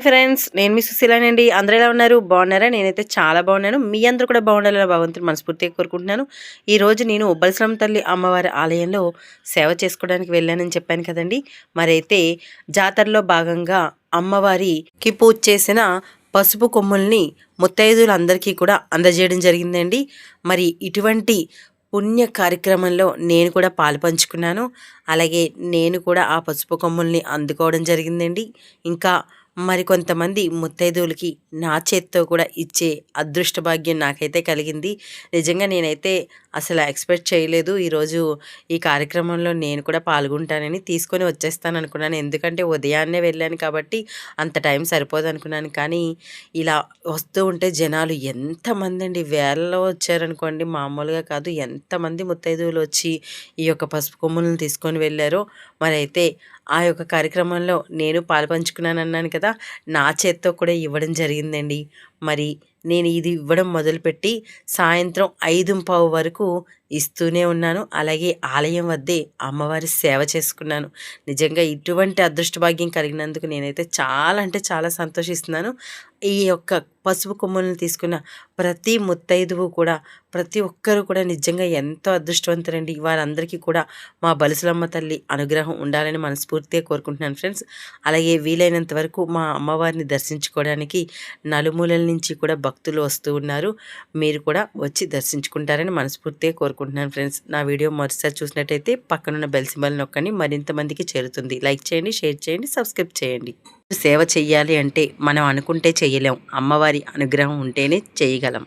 Friends, నేను మీ సుశీలానండి. అందరూ ఎలా ఉన్నారు? బాగున్నారా? నేనైతే చాలా బాగున్నాను. మీ అందరూ కూడా బాగుండాలని భగవంతుని మనస్ఫూర్తిగా కోరుకుంటున్నాను. ఈరోజు నేను బలసలం తల్లి అమ్మవారి ఆలయంలో సేవ చేసుకోవడానికి వెళ్ళానని చెప్పాను కదండి. మరైతే జాతరలో భాగంగా అమ్మవారికి పూజ చేసిన పసుపు కొమ్ముల్ని ముత్తైదువులందరికీ కూడా అందజేయడం జరిగిందండి. మరి ఇటువంటి పుణ్య కార్యక్రమంలో నేను కూడా పాలు పంచుకున్నాను. అలాగే నేను కూడా ఆ పసుపు కొమ్ముల్ని అందుకోవడం జరిగిందండి. ఇంకా మరికొంతమంది ముత్తైదువులకి నా చేత్తో కూడా ఇచ్చే అదృష్ట భాగ్యం నాకైతే కలిగింది. నిజంగా నేనైతే అసలు ఎక్స్పెక్ట్ చేయలేదు. ఈరోజు ఈ కార్యక్రమంలో నేను కూడా పాల్గొంటానని. తీసుకొని వచ్చేస్తాను అనుకున్నాను. ఎందుకంటే ఉదయాన్నే వెళ్ళాను కాబట్టి అంత టైం సరిపోదు అనుకున్నాను. కానీ ఇలా వస్తూ ఉంటే జనాలు ఎంతమంది అండి, వేలలో వచ్చారనుకోండి, మామూలుగా కాదు. ఎంతమంది ముత్తైదువులు వచ్చి ఈ యొక్క పసుపు కొమ్ములను తీసుకొని వెళ్ళారో. మరైతే ఆ యొక్క కార్యక్రమంలో నేను పాలుపంచుకున్నానన్నాను కదా, నా చేత్తో కూడా ఇవ్వడం జరిగిందండి. మరి నేను ఇది ఇవ్వడం మొదలుపెట్టి సాయంత్రం 5:15 వరకు ఇస్తూనే ఉన్నాను. అలాగే ఆలయం వద్దే అమ్మవారి సేవ చేసుకున్నాను. నిజంగా ఇటువంటి అదృష్ట భాగ్యం కలిగినందుకు నేనైతే చాలా అంటే చాలా సంతోషిస్తున్నాను. ఈ యొక్క పసుపు కొమ్ములను తీసుకున్న ప్రతి ముత్తైదువు కూడా, ప్రతి ఒక్కరు కూడా నిజంగా ఎంతో అదృష్టవంతులండి. వారందరికీ కూడా మా బలసలమ్మ తల్లి అనుగ్రహం ఉండాలని మనస్ఫూర్తిగా కోరుకుంటున్నాను ఫ్రెండ్స్. అలాగే వీలైనంత వరకు మా అమ్మవారిని దర్శించుకోవడానికి నలుమూలల నుంచి కూడా భక్తులు వస్తూ ఉన్నారు. మీరు కూడా వచ్చి దర్శించుకుంటారని మనస్ఫూర్తిగా కోరుకుంటున్నాను ఫ్రెండ్స్. నా వీడియో మొదటిసారి చూసినట్టయితే పక్కనున్న బెల్ సింబల్ నొక్కండి. మరింత మందికి చేరుతుంది. లైక్ చేయండి, షేర్ చేయండి, సబ్స్క్రైబ్ చేయండి. సేవ చెయ్యాలి అంటే మనం అనుకుంటే చెయ్యలేం. అమ్మవారి అనుగ్రహం ఉంటేనే చేయగలం.